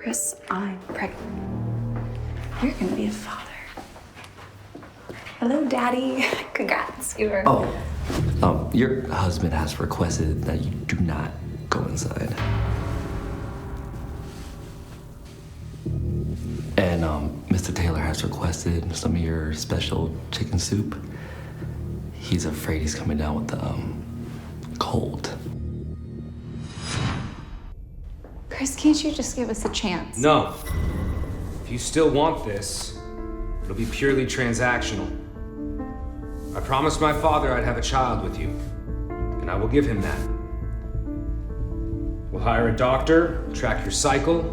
Chris, I'm pregnant. You're gonna be a father. Hello, Daddy. Congrats. You're... Your husband has requested that you do not go inside. And, Mr. Taylor has requested some of your special chicken soup. He's afraid he's coming down with the, cold. Chris, can't you just give us a chance? No. If you still want this, it'll be purely transactional. I promised my father I'd have a child with you, and I will give him that. We'll hire a doctor, track your cycle.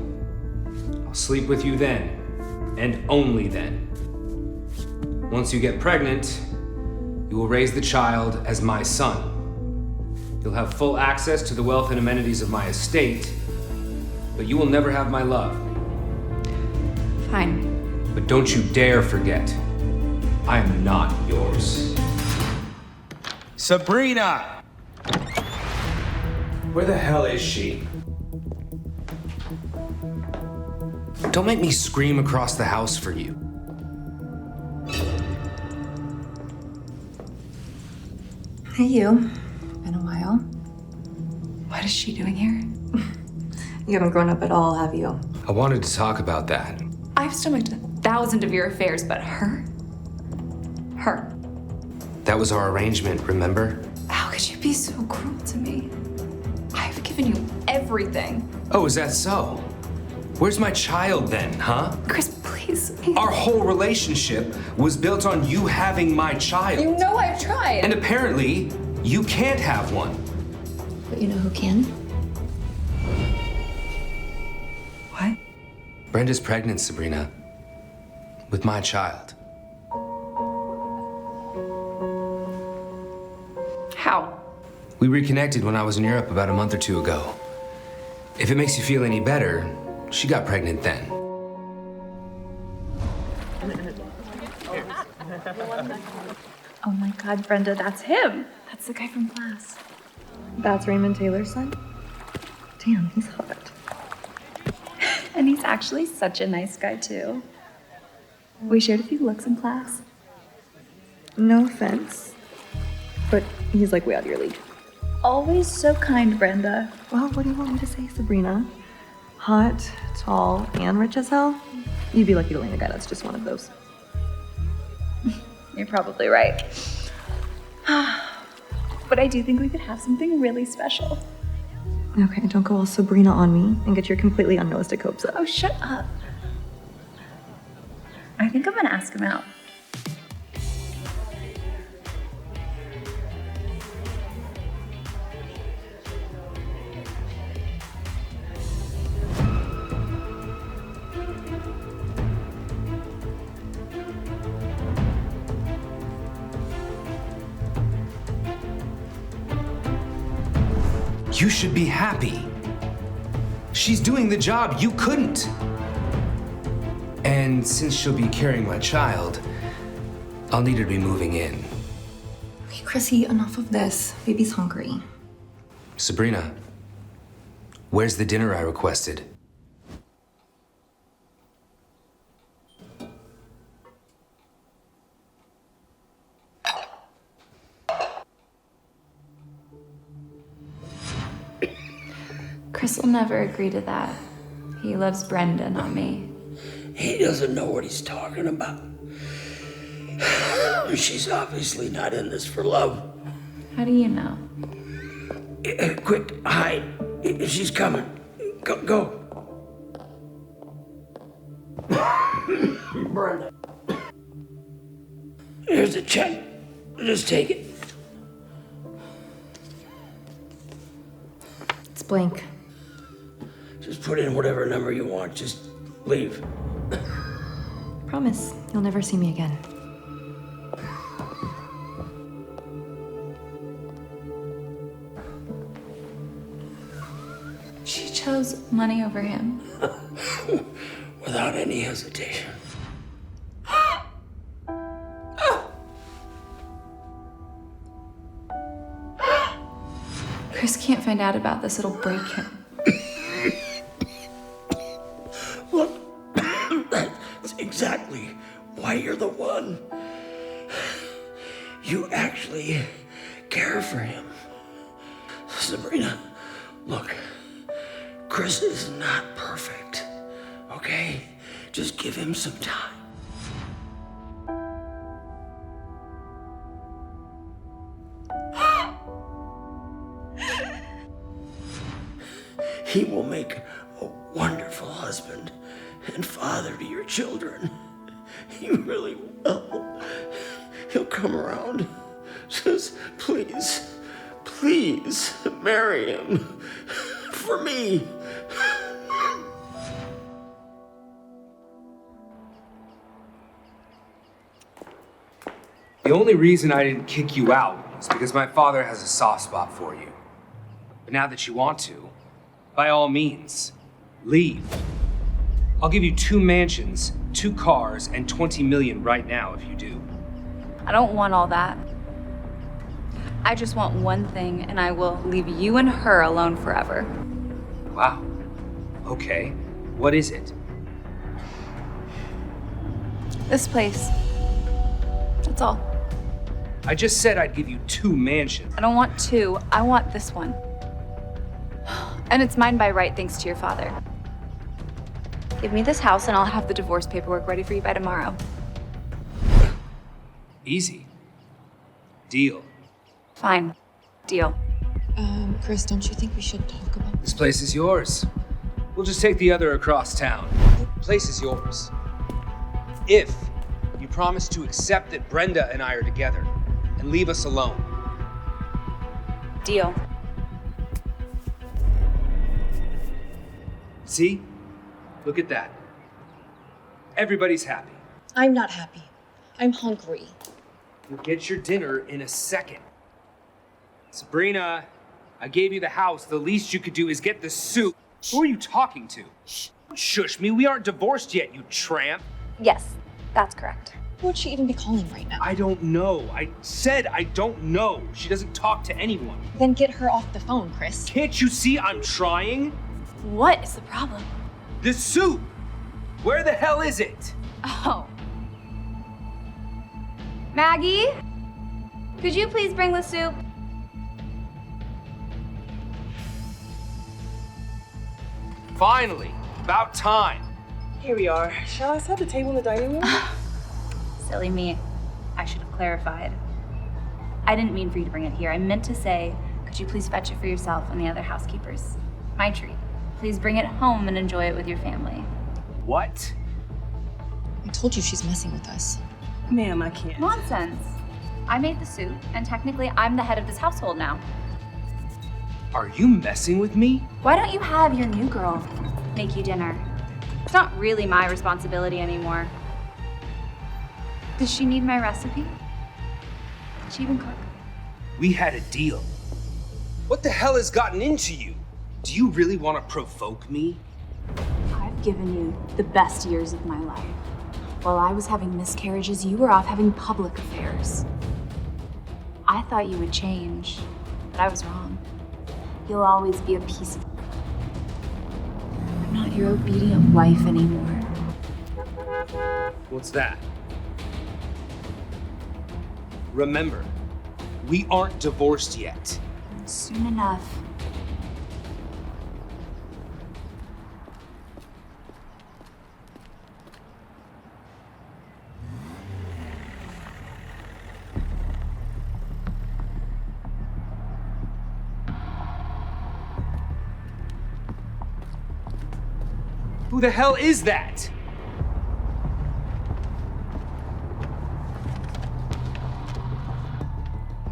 I'll sleep with you then, and only then. Once you get pregnant, you will raise the child as my son. You'll have full access to the wealth and amenities of my estate, but you will never have my love. Fine. But don't you dare forget, I am not yours. Sabrina! Where the hell is she? Don't make me scream across the house for you. Hey, you. Been a while. What is she doing here? You haven't grown up at all, have you? I wanted to talk about that. I've stomached 1,000 of your affairs, but her? Her. That was our arrangement, remember? How could you be so cruel to me? I've given you everything. Oh, is that so? Where's my child then, huh? Chris, please. Our whole relationship was built on you having my child. You know I've tried. And apparently, you can't have one. But you know who can? What? Brenda's pregnant, Sabrina. With my child. How? We reconnected when I was in Europe about a month or two ago. If it makes you feel any better, she got pregnant then. Oh my God, Brenda, that's him. That's the guy from class. That's Raymond Taylor's son? Damn, he's hot. And he's actually such a nice guy, too. We shared a few looks in class. No offense, but he's like way out of your league. Always so kind, Brenda. Well, what do you want me to say, Sabrina? Hot, tall, and rich as hell? You'd be lucky to land a guy that's just one of those. You're probably right. But I do think we could have something really special. Okay, don't go all Sabrina on me and get your completely unrealistic hopes up. Oh, shut up. I think I'm gonna ask him out. You should be happy. She's doing the job you couldn't. And since she'll be carrying my child, I'll need her to be moving in. Okay, Chrissy, enough of this. Baby's hungry. Sabrina, where's the dinner I requested? Chris will never agree to that. He loves Brenda, not me. He doesn't know what he's talking about. She's obviously not in this for love. How do you know? Quick, hide. She's coming. Go. Brenda. Here's a check. Just take it. It's blank. Just put in whatever number you want. Just leave. Promise, you'll never see me again. She chose money over him. Without any hesitation. Chris can't find out about this. It'll break him. you're the one. You actually care for him. Sabrina, look, Chris is not perfect, okay? Just give him some time. He will make a wonderful husband and father to your children. He really will. He'll come around. Just please, please marry him. For me. The only reason I didn't kick you out is because my father has a soft spot for you. But now that you want to, by all means, leave. I'll give you 2 mansions, 2 cars, and 20 million right now if you do. I don't want all that. I just want one thing, and I will leave you and her alone forever. Wow. Okay. What is it? This place. That's all. I just said I'd give you 2 mansions. I don't want 2. I want this one. And it's mine by right, thanks to your father. Give me this house, and I'll have the divorce paperwork ready for you by tomorrow. Easy. Deal. Fine. Deal. Chris, don't you think we should talk about This place is yours. We'll just take the other across town. The place is yours. If you promise to accept that Brenda and I are together and leave us alone. Deal. See? Look at that. Everybody's happy. I'm not happy. I'm hungry. You'll get your dinner in a second. Sabrina, I gave you the house. The least you could do is get the soup. Who are you talking to? Don't shush me. We aren't divorced yet, you tramp. Yes, that's correct. Who would she even be calling right now? I don't know. I said I don't know. She doesn't talk to anyone. Then get her off the phone, Chris. Can't you see I'm trying? What is the problem? The soup! Where the hell is it? Oh. Maggie? Could you please bring the soup? Finally, about time. Here we are. Shall I set the table in the dining room? Silly me. I should have clarified. I didn't mean for you to bring it here. I meant to say, could you please fetch it for yourself and the other housekeepers? My treat. Please bring it home and enjoy it with your family. What? I told you she's messing with us. Ma'am, I can't. Nonsense. I made the soup, and technically I'm the head of this household now. Are you messing with me? Why don't you have your new girl make you dinner? It's not really my responsibility anymore. Does she need my recipe? Did she even cook? We had a deal. What the hell has gotten into you? Do you really want to provoke me? I've given you the best years of my life. While I was having miscarriages, you were off having public affairs. I thought you would change, but I was wrong. You'll always be a piece of... I'm not your obedient wife anymore. What's that? Remember, we aren't divorced yet. Soon enough. Who the hell is that?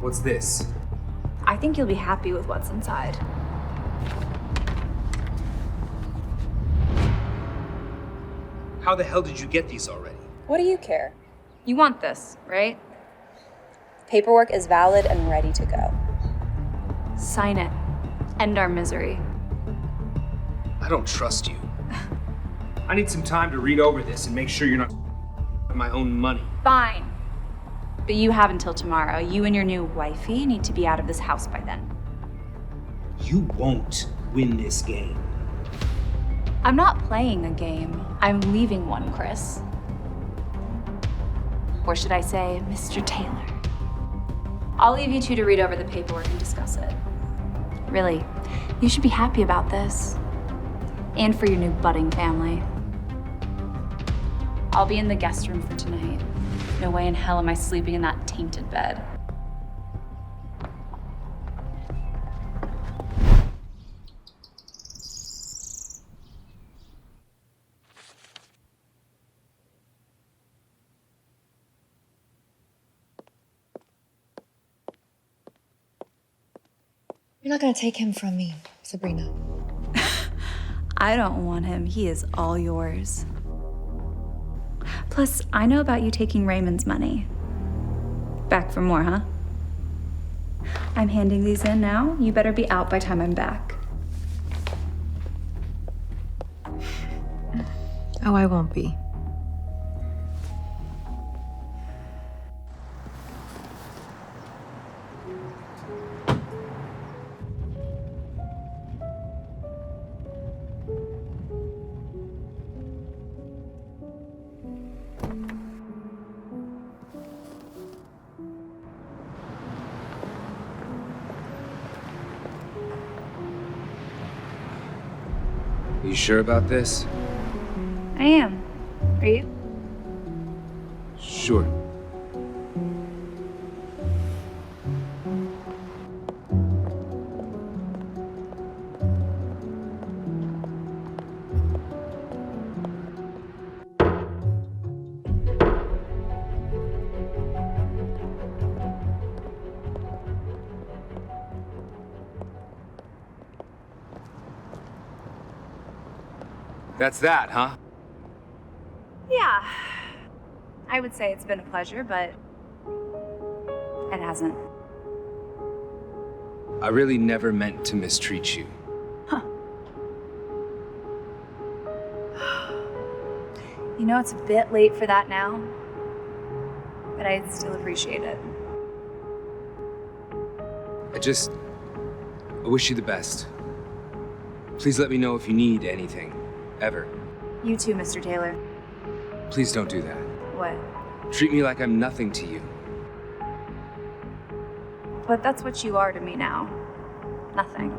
What's this? I think you'll be happy with what's inside. How the hell did you get these already? What do you care? You want this, right? Paperwork is valid and ready to go. Sign it. End our misery. I don't trust you. I need some time to read over this and make sure you're not my own money. Fine. But you have until tomorrow. You and your new wifey need to be out of this house by then. You won't win this game. I'm not playing a game. I'm leaving one, Chris. Or should I say, Mr. Taylor? I'll leave you two to read over the paperwork and discuss it. Really, you should be happy about this. And for your new budding family. I'll be in the guest room for tonight. No way in hell am I sleeping in that tainted bed. You're not gonna take him from me, Sabrina. I don't want him. He is all yours. Plus, I know about you taking Raymond's money. Back for more, huh? I'm handing these in now. You better be out by the time I'm back. Oh, I won't be. You sure about this? I am. Are you? Sure. That's that, huh? Yeah. I would say it's been a pleasure, but it hasn't. I really never meant to mistreat you. You know, it's a bit late for that now, but I still appreciate it. I wish you the best. Please let me know if you need anything. Ever. You too, Mr. Taylor. Please don't do that. What? Treat me like I'm nothing to you. But that's what you are to me now. Nothing.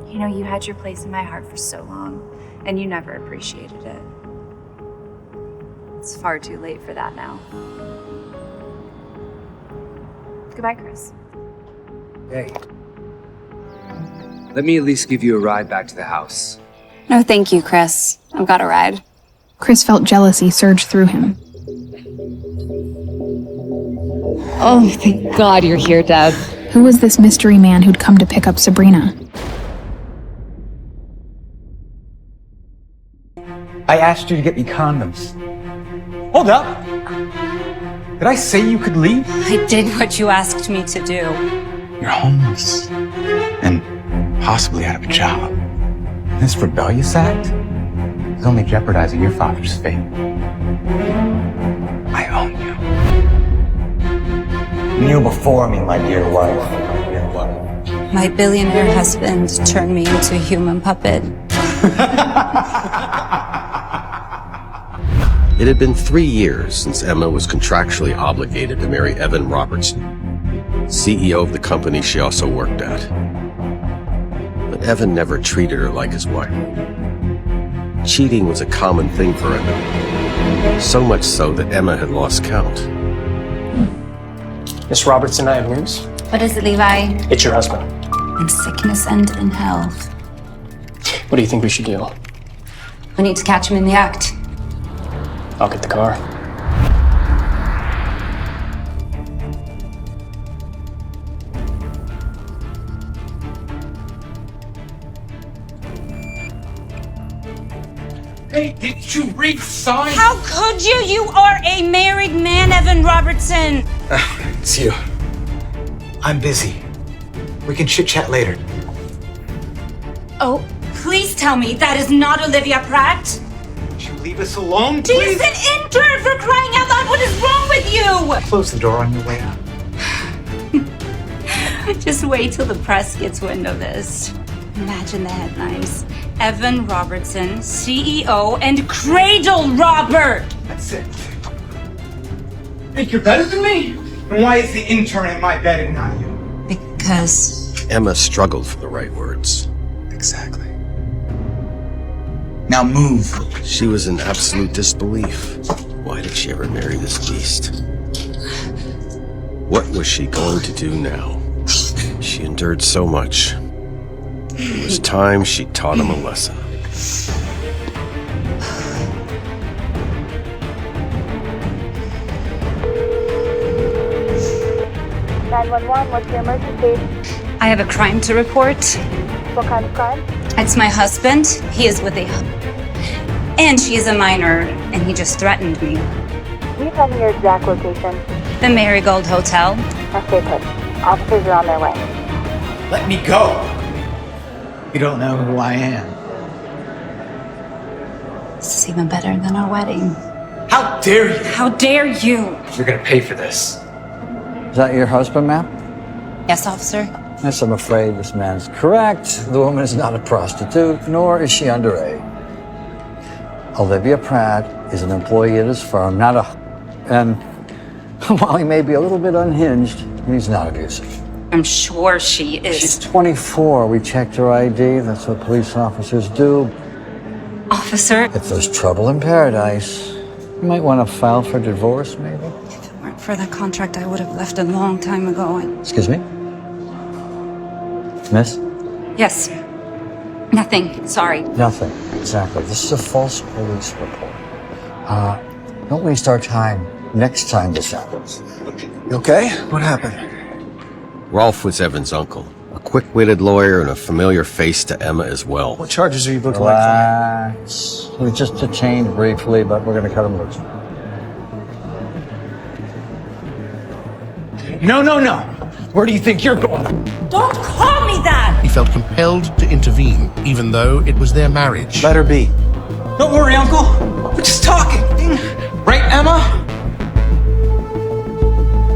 You know, you had your place in my heart for so long, and you never appreciated it. It's far too late for that now. Goodbye, Chris. Hey. Let me at least give you a ride back to the house. No, thank you, Chris. I've got a ride. Chris felt jealousy surge through him. Oh, thank God you're here, Deb. Who was this mystery man who'd come to pick up Sabrina? I asked you to get me condoms. Hold up! Did I say you could leave? I did what you asked me to do. You're homeless. And possibly out of a job. This rebellious act is only jeopardizing your father's fate. I own you. Kneel before me, my dear wife. My billionaire husband turned me into a human puppet. It had been 3 years since Emma was contractually obligated to marry Evan Robertson, CEO of the company she also worked at. But Evan never treated her like his wife. Cheating was a common thing for Evan, so much so that Emma had lost count. Miss Robertson, I have news. What is it, Levi? It's your husband. In sickness and in health. What do you think we should do? We need to catch him in the act. I'll get the car. Hey, did you read signs? How could you? You are a married man, Evan Robertson. It's you. I'm busy. We can chit-chat later. Oh, please tell me that is not Olivia Pratt. Would you leave us alone, She's please? an intern, for crying out loud. What is wrong with you? Close the door on your way out. Just wait till the press gets wind of this. Imagine the headlines. Evan Robertson, CEO and cradle robber! That's it. Think you're better than me? And why is the intern in my bed and not you? Because Emma struggled for the right words. Exactly. Now move. She was in absolute disbelief. Why did she ever marry this beast? What was she going to do now? She endured so much. It was time she taught him a lesson. 911, what's your emergency? I have a crime to report. What kind of crime? It's my husband. He is with a... And she is a minor, and he just threatened me. Can you tell me your exact location? The Marigold Hotel. Now stay put. Officers are on their way. Let me go. You don't know who I am. This is even better than our wedding. How dare you? How dare you? You're gonna pay for this. Is that your husband, ma'am? Yes, officer. Yes, I'm afraid this man's correct. The woman is not a prostitute, nor is she underage. Olivia Pratt is an employee at his firm, not a... And while he may be a little bit unhinged, he's not abusive. I'm sure she is. She's 24. We checked her ID. That's what police officers do. Officer? If there's trouble in paradise, you might want to file for divorce, maybe? If it weren't for that contract, I would have left a long time ago. Excuse me? Miss? Yes. Nothing. Sorry. Nothing. Exactly. This is a false police report. Don't waste our time next time this happens. You okay? What happened? Rolf was Evan's uncle, a quick-witted lawyer and a familiar face to Emma as well. What charges are you booked Relax. We were just detained briefly, but we're going to cut him loose. No. Where do you think you're going? Don't call me that! He felt compelled to intervene, even though it was their marriage. Let her be. Don't worry, Uncle. We're just talking. Right, Emma?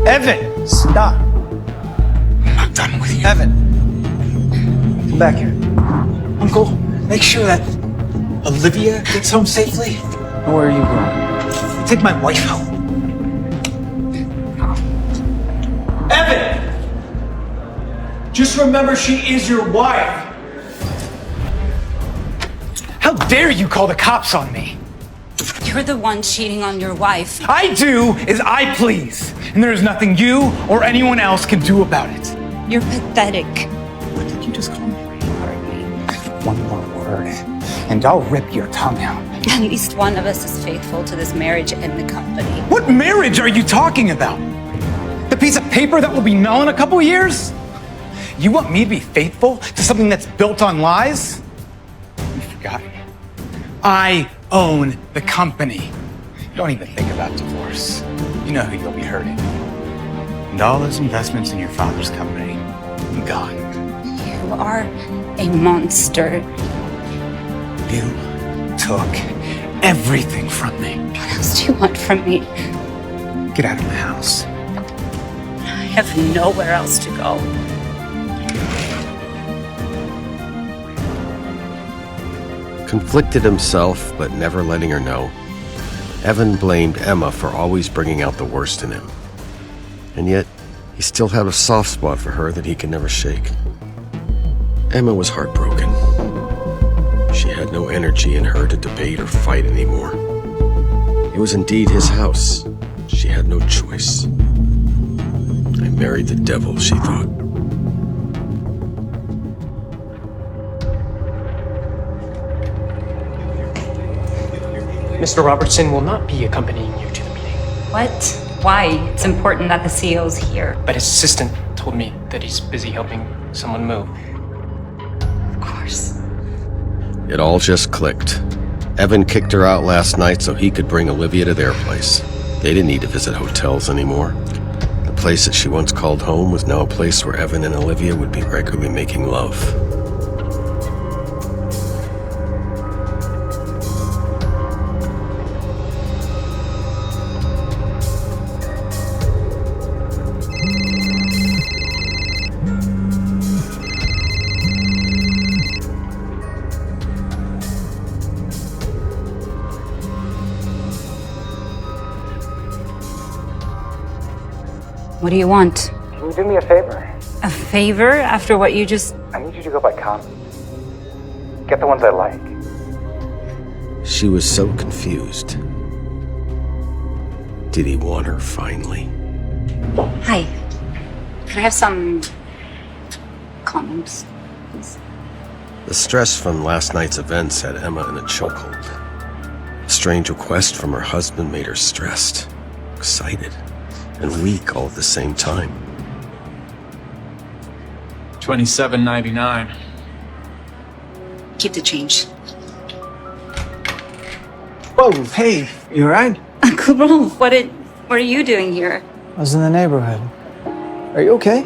Evan, stop. I'm not done with you. Evan, come back here. Uncle, make sure that Olivia gets home safely. And where are you going? Take my wife home. Evan! Just remember she is your wife. How dare you call the cops on me? You're the one cheating on your wife. I do as I please, and there is nothing you or anyone else can do about it. You're pathetic. What did you just call me? One more word, and I'll rip your tongue out. At least one of us is faithful to this marriage and the company. What marriage are you talking about? The piece of paper that will be null in a couple years? You want me to be faithful to something that's built on lies? You forgot. I own the company. Don't even think about divorce. You know who you'll be hurting. And all those investments in your father's company, gone. You are a monster. You took everything from me. What else do you want from me? Get out of my house. I have nowhere else to go. Conflicted himself, but never letting her know, Evan blamed Emma for always bringing out the worst in him. And yet, he still had a soft spot for her that he could never shake. Emma was heartbroken. She had no energy in her to debate or fight anymore. It was indeed his house. She had no choice. I married the devil, she thought. Mr. Robertson will not be accompanying you to the meeting. What? Why? It's important that the CEO's here. But his assistant told me that he's busy helping someone move. Of course. It all just clicked. Evan kicked her out last night so he could bring Olivia to their place. They didn't need to visit hotels anymore. The place that she once called home was now a place where Evan and Olivia would be regularly making love. What do you want? Can you do me a favor? A favor after what you just... I need you to go buy condoms. Get the ones I like. She was so confused. Did he want her finally? Hi. Could I have some condoms, please? The stress from last night's events had Emma in a chokehold. A strange request from her husband made her stressed, excited, and weak all at the same time. $27.99. Keep the change. Whoa, hey, you alright? Uncle Rolf, what are you doing here? I was in the neighborhood. Are you okay?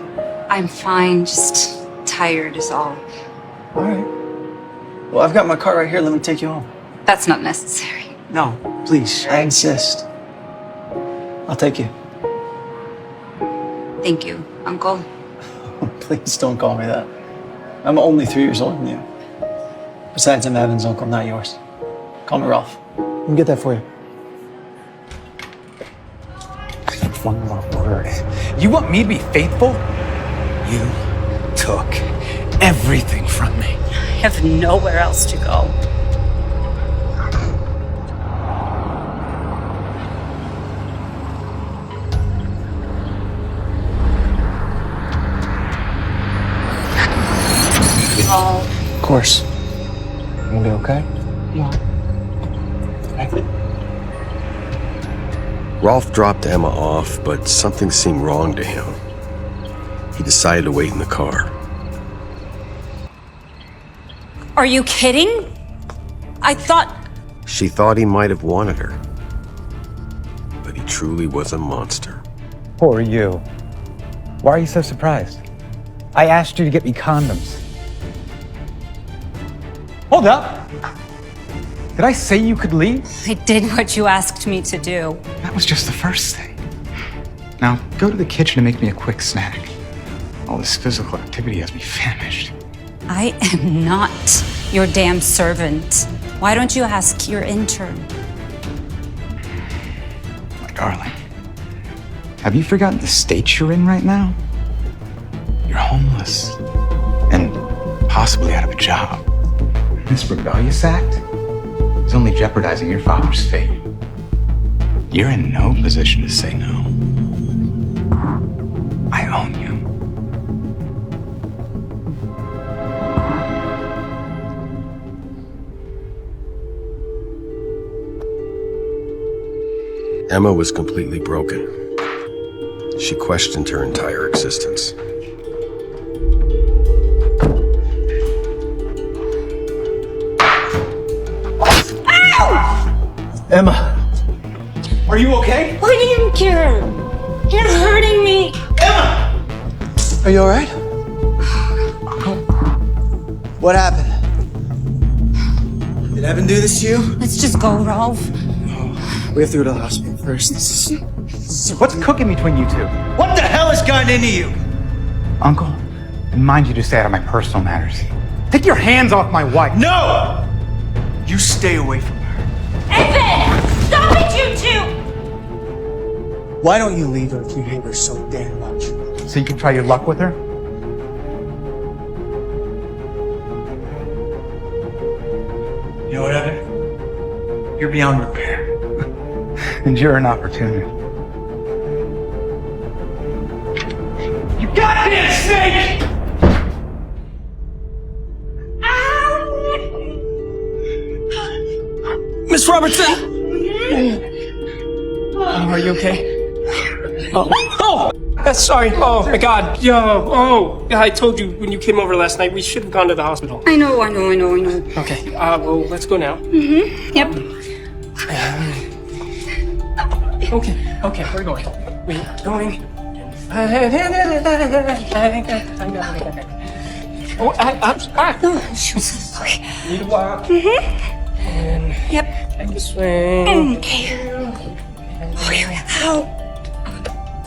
I'm fine, just tired is all. Alright. Well, I've got my car right here. Let me take you home. That's not necessary. No, please, I insist. I'll take you. Thank you, Uncle. Please don't call me that. I'm only 3 years older than you. Besides, I'm Evan's uncle, not yours. Call me Ralph. I can get that for you. One more word. You want me to be faithful? You took everything from me. I have nowhere else to go. Of course. You gonna be okay? Yeah. Rolf dropped Emma off, but something seemed wrong to him. He decided to wait in the car. Are you kidding? I thought... She thought he might have wanted her, but he truly was a monster. Poor you. Why are you so surprised? I asked you to get me condoms. Hold up! Did I say you could leave? I did what you asked me to do. That was just the first thing. Now, go to the kitchen and make me a quick snack. All this physical activity has me famished. I am not your damn servant. Why don't you ask your intern? My darling, have you forgotten the state you're in right now? You're homeless and possibly out of a job. This rebellious act is only jeopardizing your father's fate. You're in no position to say no. I own you. Emma was completely broken. She questioned her entire existence. Emma! Are you okay? Why do you care? You're hurting me. Emma! Are you alright? What happened? Did Evan do this to you? Let's just go, Ralph. We have to go to the hospital first. What's cooking between you two? What the hell has gotten into you? Uncle, I remind you to stay out of my personal matters. Take your hands off my wife. No! You stay away from her. Evan! Stop it, you two! Why don't you leave her if you hate her so damn much? So you can try your luck with her? You know what, Evan? You're beyond repair. And you're an opportunity. You goddamn snake! Miss Robertson! Are you okay? Oh! Sorry. Oh, my God. Yo, I told you when you came over last night, we should have gone to the hospital. I know. Okay, well, let's go now. Mm-hmm. Yep. Okay, we're going. We're going. Oh, I'm sorry. Need a walk. Mm-hmm. And Yep. take a swing. Okay. Ow.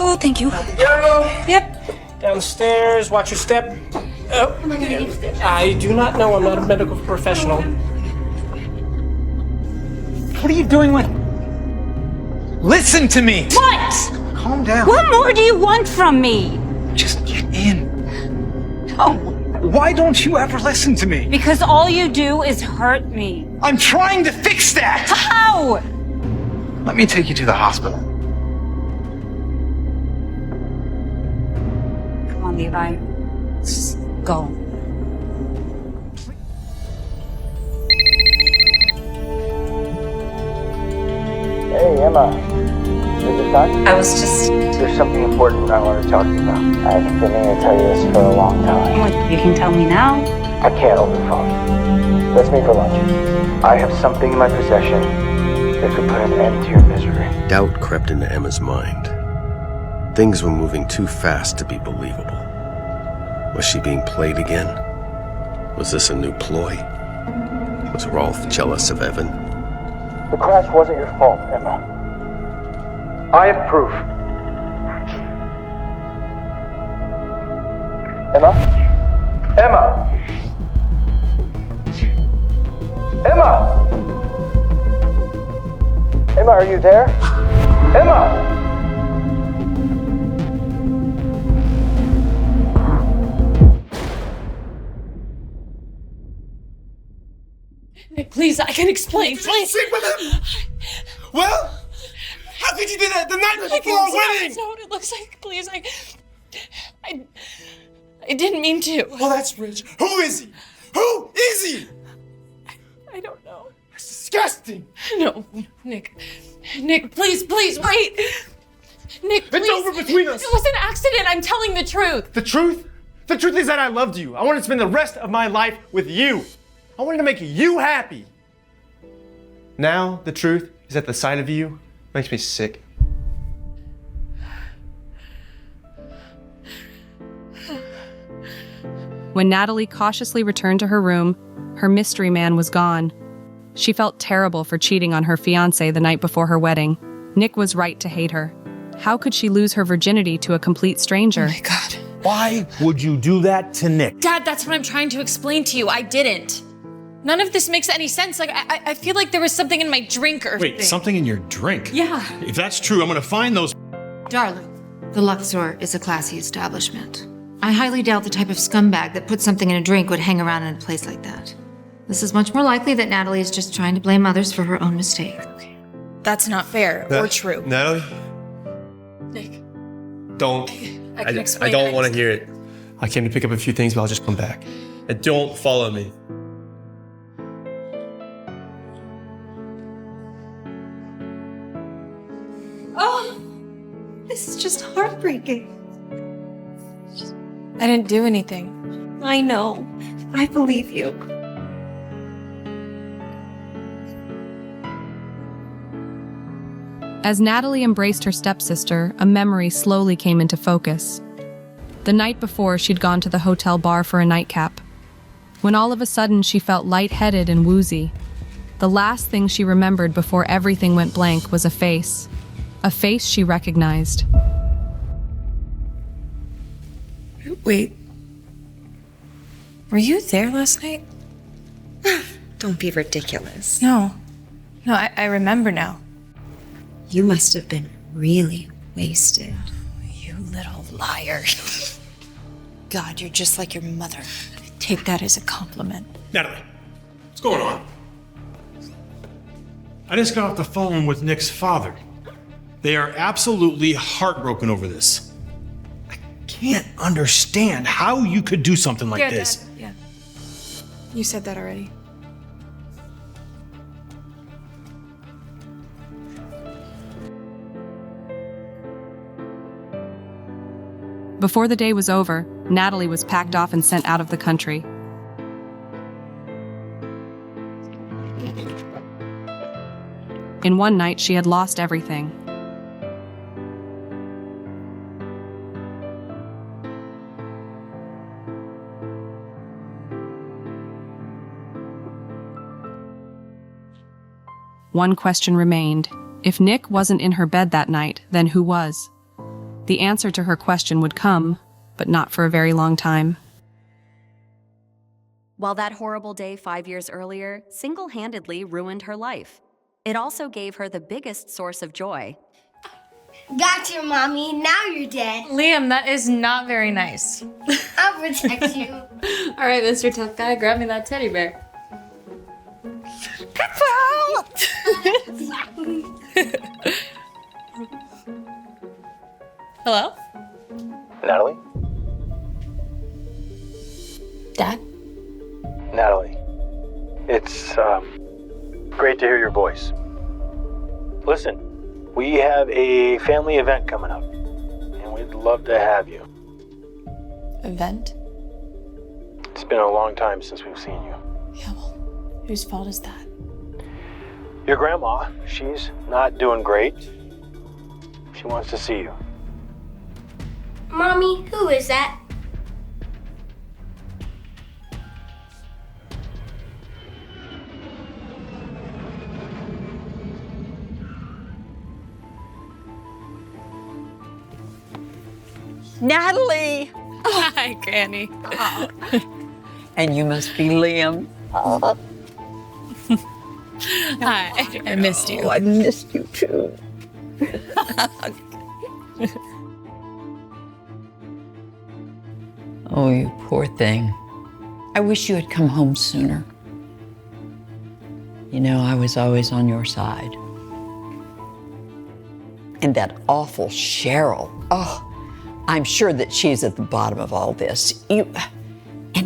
Oh, thank you. Go. Yep. Down the stairs. Watch your step. Oh. Am I gonna need stairs? I do not know. I'm not a medical professional. What are you doing with... Listen to me! What? calm down. What more do you want from me? Just get in. No. Why don't you ever listen to me? Because all you do is hurt me. I'm trying to fix that! How? Let me take you to the hospital. Come on, Levi. Let's go. Hey, Emma. Is it time? I was just... There's something important I want to talk to you about. I've been meaning to tell you this for a long time. Well, you can tell me now. I can't over the phone. Let's meet for lunch. I have something in my possession that could put an end to your misery. Doubt crept into Emma's mind. Things were moving too fast to be believable. Was she being played again? Was this a new ploy? Was Rolf jealous of Evan? The crash wasn't your fault, Emma. I have proof. Emma? Emma! Emma! Emma, are you there? Emma! Nick, please, I can explain. Please. Sleep with him? Well, how could you do that the night before our wedding? That's not what it looks like. Please, I didn't mean to. Well, that's rich. Who is he? Who is he? I don't know. That's disgusting. No, Nick, please, wait. Nick, please. It's over between us. It was an accident. I'm telling the truth. The truth? The truth is that I loved you. I wanted to spend the rest of my life with you. I wanted to make you happy. Now, the truth is that the sight of you makes me sick. When Natalie cautiously returned to her room, her mystery man was gone. She felt terrible for cheating on her fiancé the night before her wedding. Nick was right to hate her. How could she lose her virginity to a complete stranger? Oh my God. Why would you do that to Nick? Dad, that's what I'm trying to explain to you. I didn't. None of this makes any sense. Like, I feel like there was something in my drink or Wait, something in your drink? Yeah. If that's true, I'm gonna find those. Darling, the Luxor is a classy establishment. I highly doubt the type of scumbag that puts something in a drink would hang around in a place like that. This is much more likely that Natalie is just trying to blame others for her own mistake. That's not fair or true. Natalie? Nick. Don't. I can explain. I don't want to hear it. I came to pick up a few things, but I'll just come back. And don't follow me. Oh, this is just heartbreaking. I didn't do anything. I know. I believe you. As Natalie embraced her stepsister, a memory slowly came into focus. The night before, she'd gone to the hotel bar for a nightcap, when all of a sudden she felt lightheaded and woozy. The last thing she remembered before everything went blank was a face she recognized. Wait. Were you there last night? Don't be ridiculous. No, I remember now. You must have been really wasted. You little liar. God, you're just like your mother. Take that as a compliment. Natalie, what's going on? I just got off the phone with Nick's father. They are absolutely heartbroken over this. I can't understand how you could do something like this. Dad, yeah. You said that already. Before the day was over, Natalie was packed off and sent out of the country. In one night, she had lost everything. One question remained. If Nick wasn't in her bed that night, then who was? The answer to her question would come, but not for a very long time. While that horrible day 5 years earlier single-handedly ruined her life, it also gave her the biggest source of joy. Got you, Mommy. Now you're dead. Liam, that is not very nice. I'll protect you. All right, Mr. Tough Guy, grab me that teddy bear. Hello? Natalie? Dad? Natalie, it's great to hear your voice. Listen, we have a family event coming up, and we'd love to have you. Event? It's been a long time since we've seen you. Yeah, well, whose fault is that? Your grandma, she's not doing great. She wants to see you. Mommy, who is that? Natalie! Hi, Granny. And you must be Liam. Hi, I missed you. Oh, I missed you too. Oh, you poor thing. I wish you had come home sooner. You know, I was always on your side. And that awful Cheryl. Oh, I'm sure that she's at the bottom of all this. And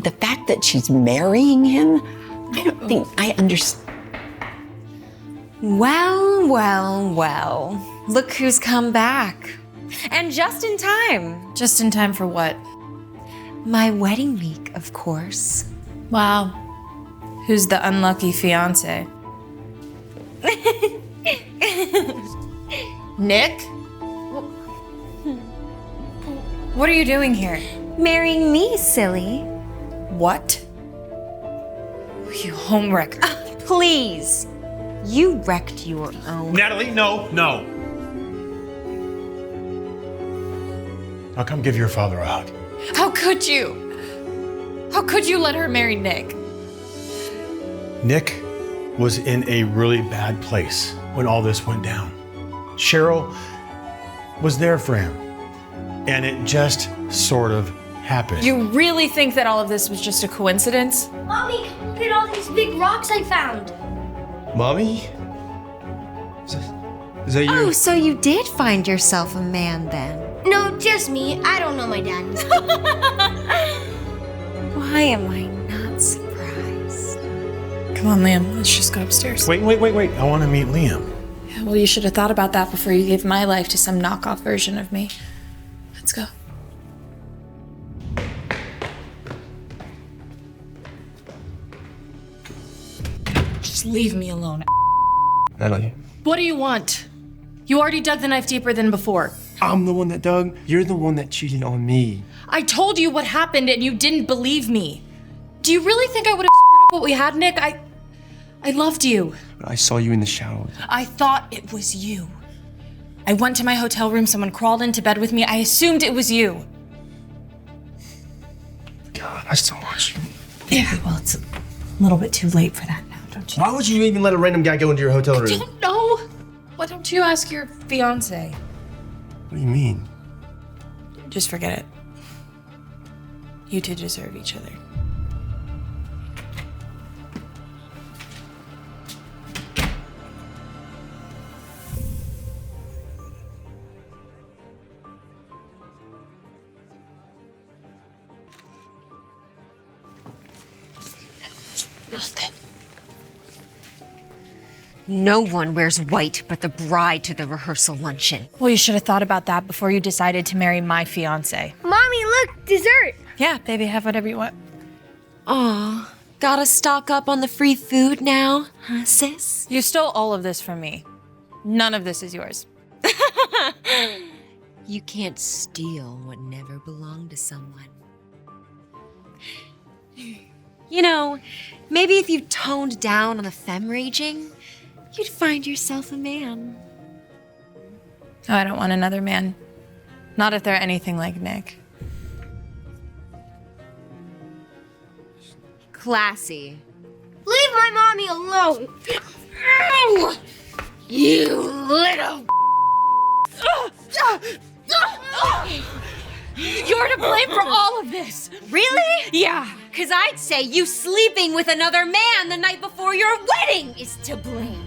the fact that she's marrying him, I don't think I understand. Well, well, well. Look who's come back. And just in time. Just in time for what? My wedding week, of course. Wow. Who's the unlucky fiance? Nick? What are you doing here? Marrying me, silly. What? You home wrecker. Please. You wrecked your own. Natalie, no. Now come give your father a hug. How could you? How could you let her marry Nick? Nick was in a really bad place when all this went down. Cheryl was there for him, and it just sort of happened. You really think that all of this was just a coincidence? Mommy, look at all these big rocks I found. Mommy? Is that you? Oh, so you did find yourself a man then? No, just me. I don't know my dad. Why am I not surprised? Come on, Liam. Let's just go upstairs. Wait. I want to meet Liam. Yeah, well, you should have thought about that before you gave my life to some knockoff version of me. Let's go. Just leave me alone. Natalie. What do you want? You already dug the knife deeper than before. I'm the one that dug. You're the one that cheated on me. I told you what happened and you didn't believe me. Do you really think I would have screwed up what we had, Nick? I loved you. But I saw you in the shower. I thought it was you. I went to my hotel room, someone crawled into bed with me. I assumed it was you. God, I still want you. Yeah, well, it's a little bit too late for that now, don't you? Why would you even let a random guy go into your hotel room? I don't know. Why don't you ask your fiance? What do you mean? Just forget it. You two deserve each other. Nothing. No one wears white but the bride to the rehearsal luncheon. Well, you should have thought about that before you decided to marry my fiance. Mommy, look, dessert. Yeah, baby, have whatever you want. Aw, gotta stock up on the free food now, huh, sis? You stole all of this from me. None of this is yours. You can't steal what never belonged to someone. You know, maybe if you toned down on the femme raging, you'd find yourself a man. Oh, I don't want another man. Not if they're anything like Nick. Classy. Leave my mommy alone. You little... this. Really? Yeah. Because I'd say you sleeping with another man the night before your wedding is to blame.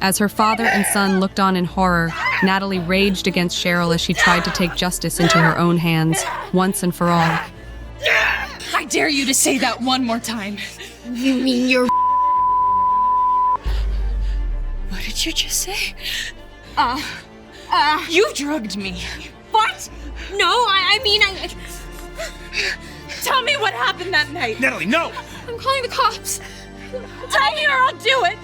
As her father and son looked on in horror, Natalie raged against Cheryl as she tried to take justice into her own hands, once and for all. I dare you to say that one more time. You mean you're... What did you just say? You drugged me. What? No, I mean, Tell me what happened that night. Natalie, no! I'm calling the cops. Tell me or I'll do it.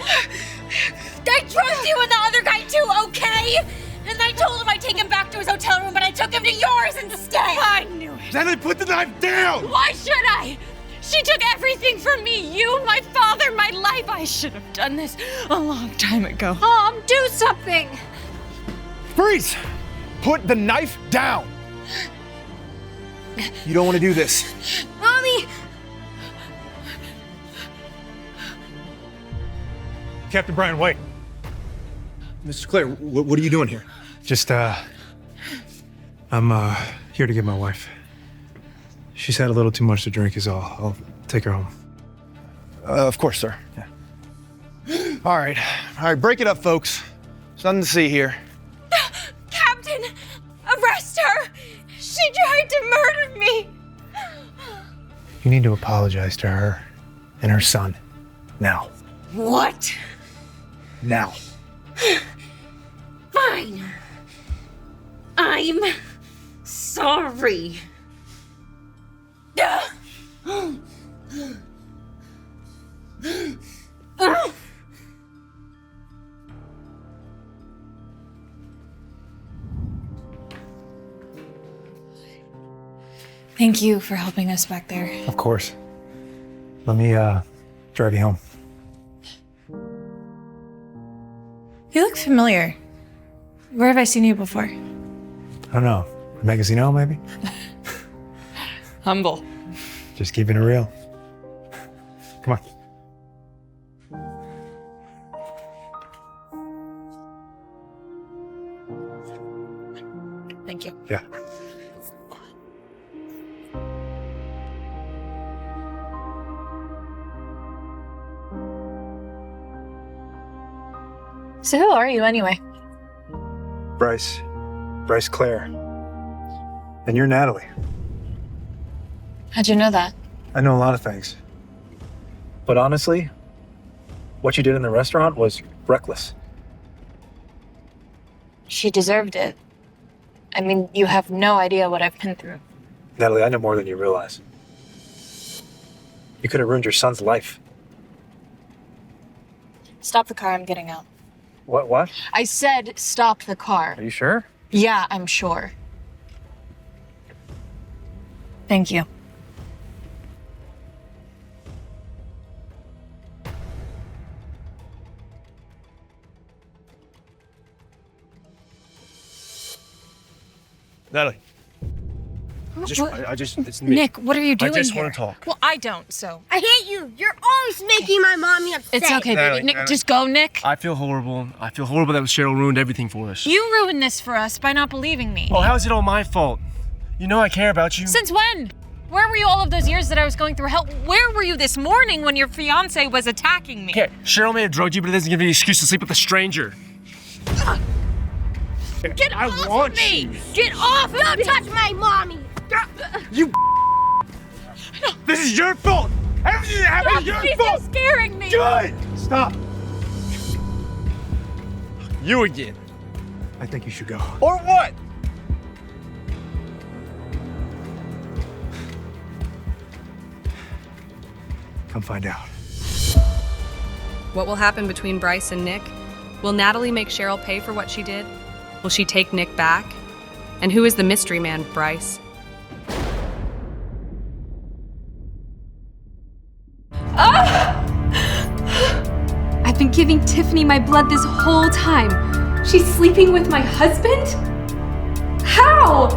I drugged you and the other guy too, okay? And I told him I'd take him back to his hotel room, but I took him to yours instead. I knew it. Natalie, put the knife down! Why should I? She took everything from me. You, my father, my life. I should have done this a long time ago. Mom, do something. Freeze! Put the knife down! You don't want to do this. Mommy! Captain Brian, wait. Mr. Clare, what are you doing here? Just, I'm, here to get my wife. She's had a little too much to drink is all. I'll take her home. Of course, sir. Yeah. All right, break it up, folks. There's nothing to see here. Captain, arrest her. She tried to murder me. You need to apologize to her and her son. Now. What? Now. Fine. I'm sorry. Thank you for helping us back there. Of course. Let me, drive you home. You look familiar. Where have I seen you before? I don't know. Magazino, maybe? Humble. Just keeping it real. Come on. Thank you. Yeah. So who are you anyway? Bryce Clare. And you're Natalie. How'd you know that? I know a lot of things. But honestly, what you did in the restaurant was reckless. She deserved it. I mean, you have no idea what I've been through. Natalie, I know more than you realize. You could have ruined your son's life. Stop the car, I'm getting out. What? I said stop the car. Are you sure? Yeah, I'm sure. Thank you. Natalie. It's me. Nick, what are you doing I just here? want to talk. Well, I don't, so. I hate you. You're always making my mommy upset. It's okay, baby. Nick, just go, Nick. I feel horrible. I feel horrible that Cheryl ruined everything for us. You ruined this for us by not believing me. Oh, how is it all my fault? You know I care about you. Since when? Where were you all of those years that I was going through hell? Where were you this morning when your fiance was attacking me? Okay, Cheryl may have drugged you, but it doesn't give you an excuse to sleep with a stranger. Get off of me! Get off of me! Don't touch my mommy. You. This is your fault. Everything that happened is your fault. She's scaring me. Good. Stop. You again. I think you should go. Or what? Come find out. What will happen between Bryce and Nick? Will Natalie make Cheryl pay for what she did? Will she take Nick back? And who is the mystery man, Bryce? I've been giving Tiffany my blood this whole time. She's sleeping with my husband? How?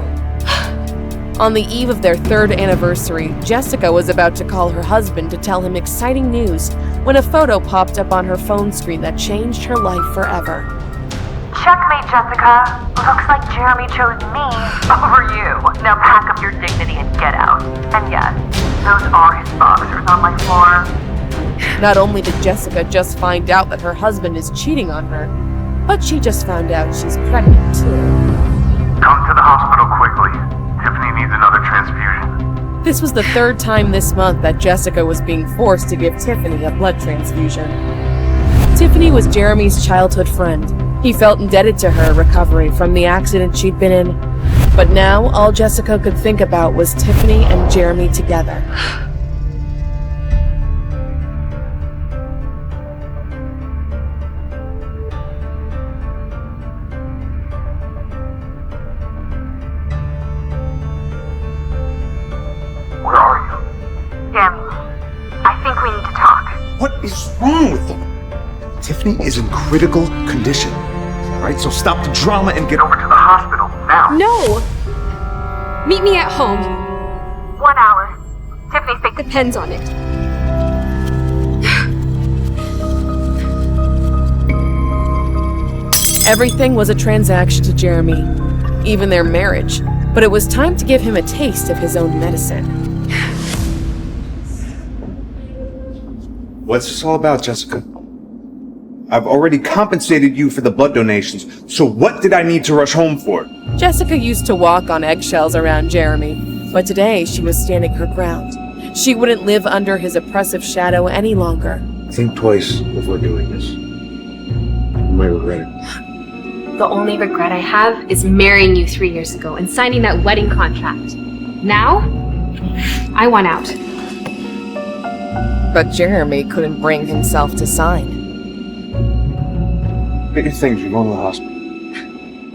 On the eve of their 3rd anniversary, Jessica was about to call her husband to tell him exciting news when a photo popped up on her phone screen that changed her life forever. Checkmate, Jessica. Looks like Jeremy chose me over you. Now pack up your dignity and get out. And yes, those are his boxers on my floor. Not only did Jessica just find out that her husband is cheating on her, but she just found out she's pregnant too. Come to the hospital quickly. Tiffany needs another transfusion. This was the 3rd time this month that Jessica was being forced to give Tiffany a blood transfusion. Tiffany was Jeremy's childhood friend. He felt indebted to her recovery from the accident she'd been in. But now, all Jessica could think about was Tiffany and Jeremy together. Where are you? Damn you. I think we need to talk. What is wrong with you? Tiffany is in critical condition. Alright, so stop the drama and get over to the hospital now. No! Meet me at home. 1 hour. Tiffany's fate depends on it. Everything was a transaction to Jeremy, even their marriage, but it was time to give him a taste of his own medicine. What's this all about, Jessica? I've already compensated you for the blood donations, so what did I need to rush home for? Jessica used to walk on eggshells around Jeremy, but today she was standing her ground. She wouldn't live under his oppressive shadow any longer. Think twice before doing this. You might regret it. The only regret I have is marrying you 3 years ago and signing that wedding contract. Now, I want out. But Jeremy couldn't bring himself to sign. Get your things, you're going to the hospital.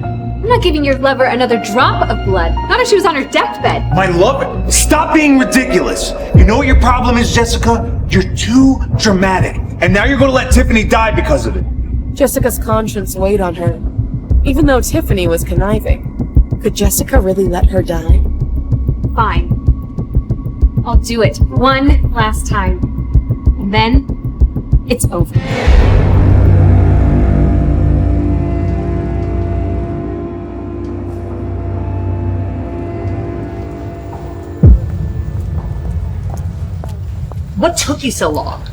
I'm not giving your lover another drop of blood. Not if she was on her deathbed. My lover, stop being ridiculous. You know what your problem is, Jessica? You're too dramatic. And now you're going to let Tiffany die because of it. Jessica's conscience weighed on her. Even though Tiffany was conniving, could Jessica really let her die? Fine. I'll do it one last time. And then, it's over. What took you so long?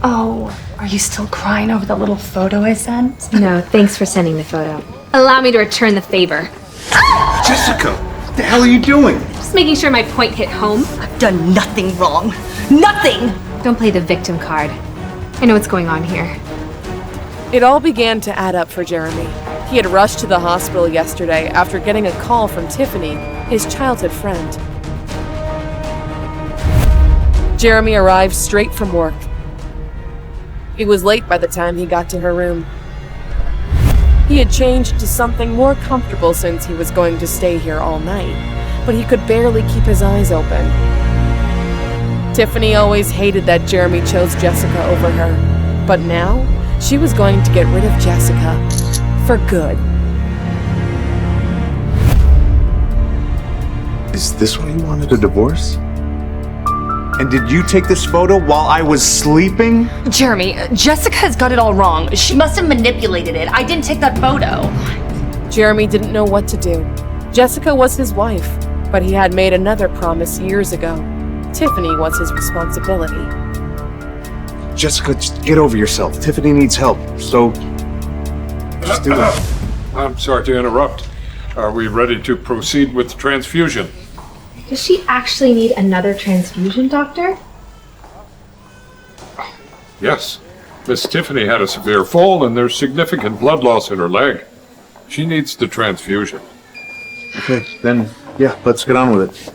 Oh, are you still crying over the little photo I sent? No, thanks for sending the photo. Allow me to return the favor. Jessica, what the hell are you doing? Just making sure my point hit home. I've done nothing wrong. Nothing! Don't play the victim card. I know what's going on here. It all began to add up for Jeremy. He had rushed to the hospital yesterday after getting a call from Tiffany, his childhood friend. Jeremy arrived straight from work. It was late by the time he got to her room. He had changed to something more comfortable since he was going to stay here all night, but he could barely keep his eyes open. Tiffany always hated that Jeremy chose Jessica over her, but now she was going to get rid of Jessica for good. Is this why you wanted a divorce? And did you take this photo while I was sleeping? Jeremy, Jessica has got it all wrong. She must have manipulated it. I didn't take that photo. Jeremy didn't know what to do. Jessica was his wife, but he had made another promise years ago. Tiffany was his responsibility. Jessica, just get over yourself. Tiffany needs help, so just do it. I'm sorry to interrupt. Are we ready to proceed with the transfusion? Does she actually need another transfusion, Doctor? Yes. Miss Tiffany had a severe fall and there's significant blood loss in her leg. She needs the transfusion. Okay, then, yeah, let's get on with it.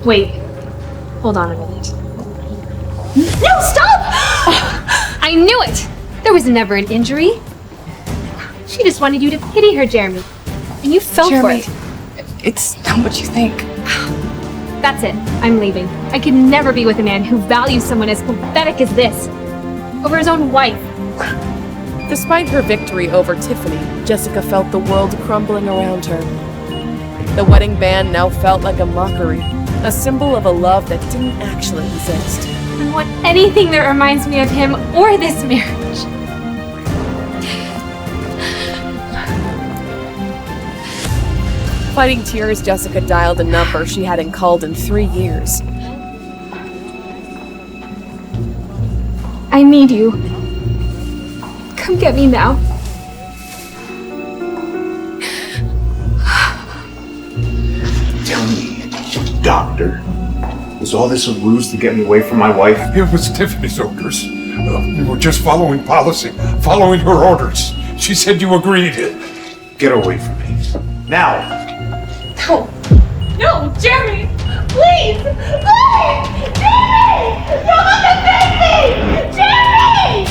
Wait. Hold on a minute. No, stop! I knew it! There was never an injury. She just wanted you to pity her, Jeremy. And you fell Jeremy, for it. It's not what you think. That's it. I'm leaving. I could never be with a man who values someone as pathetic as this. Over his own wife. Despite her victory over Tiffany, Jessica felt the world crumbling around her. The wedding band now felt like a mockery, a symbol of a love that didn't actually exist. I don't want anything that reminds me of him or this marriage. Fighting tears, Jessica dialed a number she hadn't called in 3 years. I need you. Come get me now. Tell me, doctor, was all this a ruse to get me away from my wife? It was Tiffany's orders. We were just following policy, following her orders. She said you agreed. Get away from me. Now! No. No, Jeremy! Please! Please! Jeremy! Don't look at me! Jeremy!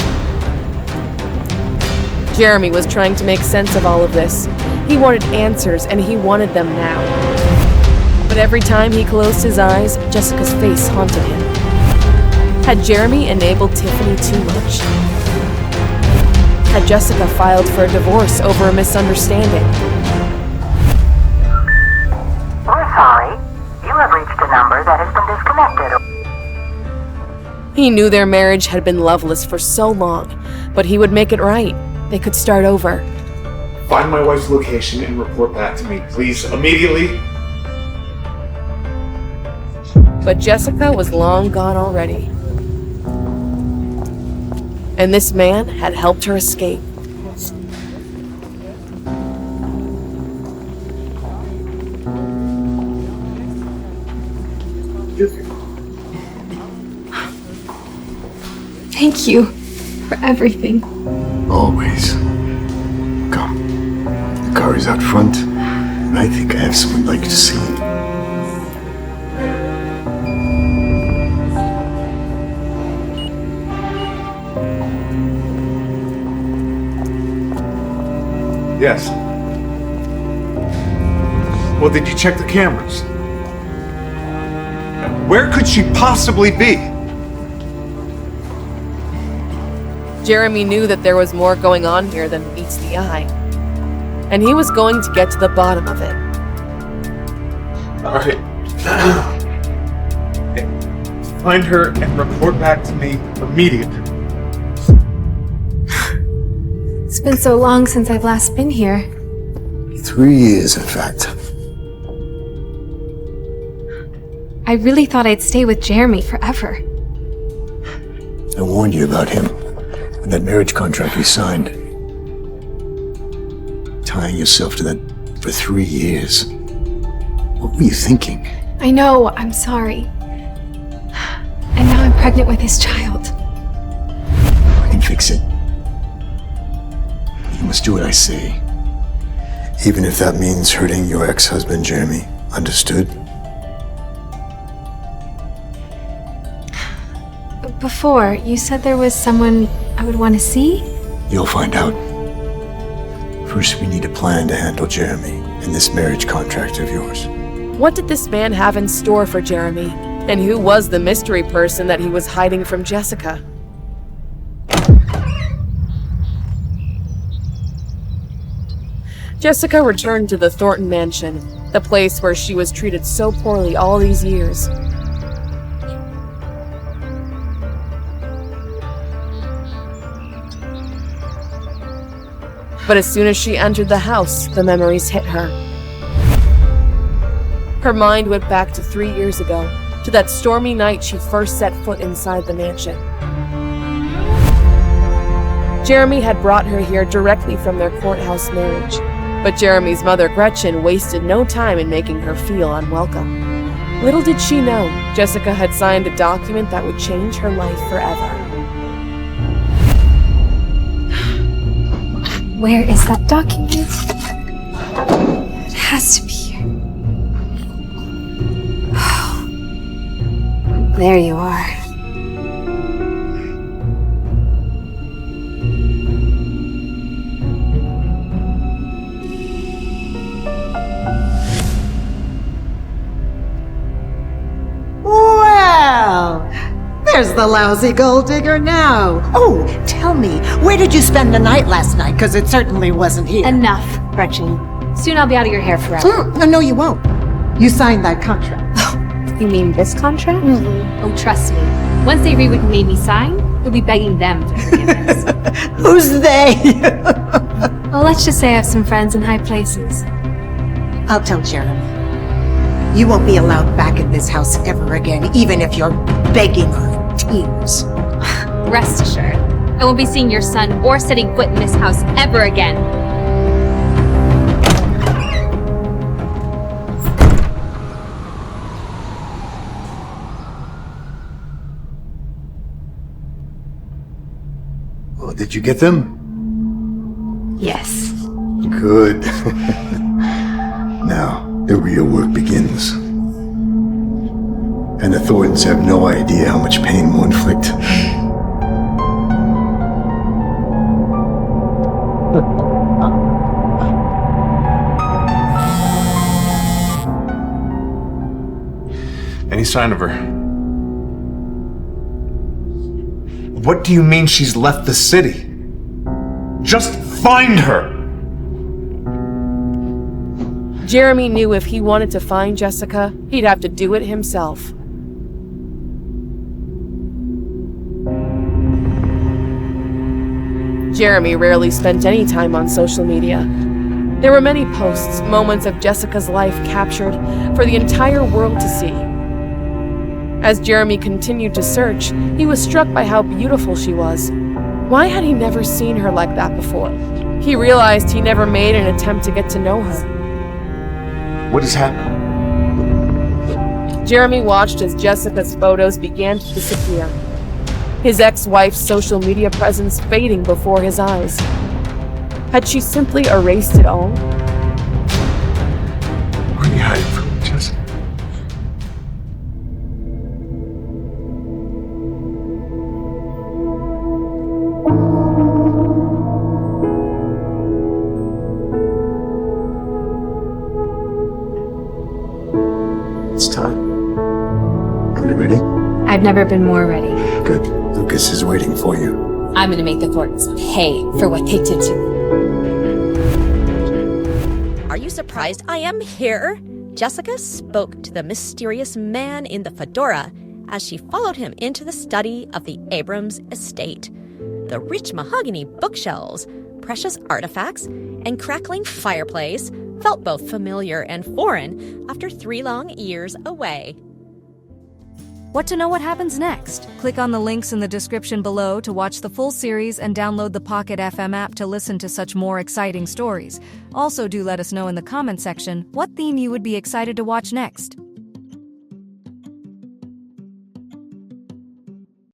Jeremy was trying to make sense of all of this. He wanted answers, and he wanted them now. But every time he closed his eyes, Jessica's face haunted him. Had Jeremy enabled Tiffany too much? Had Jessica filed for a divorce over a misunderstanding? We're sorry. You have reached a number that has been disconnected. He knew their marriage had been loveless for so long, but he would make it right. They could start over. Find my wife's location and report back to me, please, immediately. But Jessica was long gone already. And this man had helped her escape. Thank you for everything. Always. Come. The car is out front, and I think I have someone like to see it. Yes. Well, did you check the cameras? Where could she possibly be? Jeremy knew that there was more going on here than meets the eye. And he was going to get to the bottom of it. All right. Find her and report back to me immediately. It's been so long since I've last been here. 3 years, in fact. I really thought I'd stay with Jeremy forever. I warned you about him and that marriage contract we signed. Tying yourself to that for 3 years. What were you thinking? I know, I'm sorry. And now I'm pregnant with his child. I can fix it. You must do what I say. Even if that means hurting your ex-husband, Jeremy. Understood? Before, you said there was someone I would want to see? You'll find out. First, we need a plan to handle Jeremy and this marriage contract of yours. What did this man have in store for Jeremy? And who was the mystery person that he was hiding from Jessica? Jessica returned to the Thornton mansion, the place where she was treated so poorly all these years. But as soon as she entered the house, the memories hit her. Her mind went back to 3 years ago, to that stormy night she first set foot inside the mansion. Jeremy had brought her here directly from their courthouse marriage, but Jeremy's mother, Gretchen, wasted no time in making her feel unwelcome. Little did she know, Jessica had signed a document that would change her life forever. Where is that document? It has to be here. There you are. the lousy gold digger now? Oh, tell me, where did you spend the night last night? Because it certainly wasn't here. Enough, Gretchen. Soon I'll be out of your hair forever. No, you won't. You signed that contract. You mean this contract? Oh, trust me. Once they read what you made me sign, you'll be begging them for forgiveness. Who's they? Well, let's just say I have some friends in high places. I'll tell Jeremy. You won't be allowed back in this house ever again, even if you're begging her tears. Rest assured, I won't be seeing your son or setting foot in this house ever again. Well, did you get them? Yes. Good. Now, the real work begins. And the Thorntons have no idea how much pain we'll inflict. Any sign of her? What do you mean she's left the city? Just find her! Jeremy knew if he wanted to find Jessica, he'd have to do it himself. Jeremy rarely spent any time on social media. There were many posts, moments of Jessica's life captured for the entire world to see. As Jeremy continued to search, he was struck by how beautiful she was. Why had he never seen her like that before? He realized he never made an attempt to get to know her. What has happened? Jeremy watched as Jessica's photos began to disappear, his ex-wife's social media presence fading before his eyes. Had she simply erased it all? What are you hiding from me, Jessica? It's time. Are you ready? I've never been more ready. Good. Lucas is waiting for you. I'm gonna make the Thorntons pay for what they did to me. Are you surprised I am here? Jessica spoke to the mysterious man in the fedora as she followed him into the study of the Abrams estate. The rich mahogany bookshelves, precious artifacts, and crackling fireplace felt both familiar and foreign after 3 long years away. Want to know what happens next? Click on the links in the description below to watch the full series and download the Pocket FM app to listen to such more exciting stories. Also, do let us know in the comment section what theme you would be excited to watch next.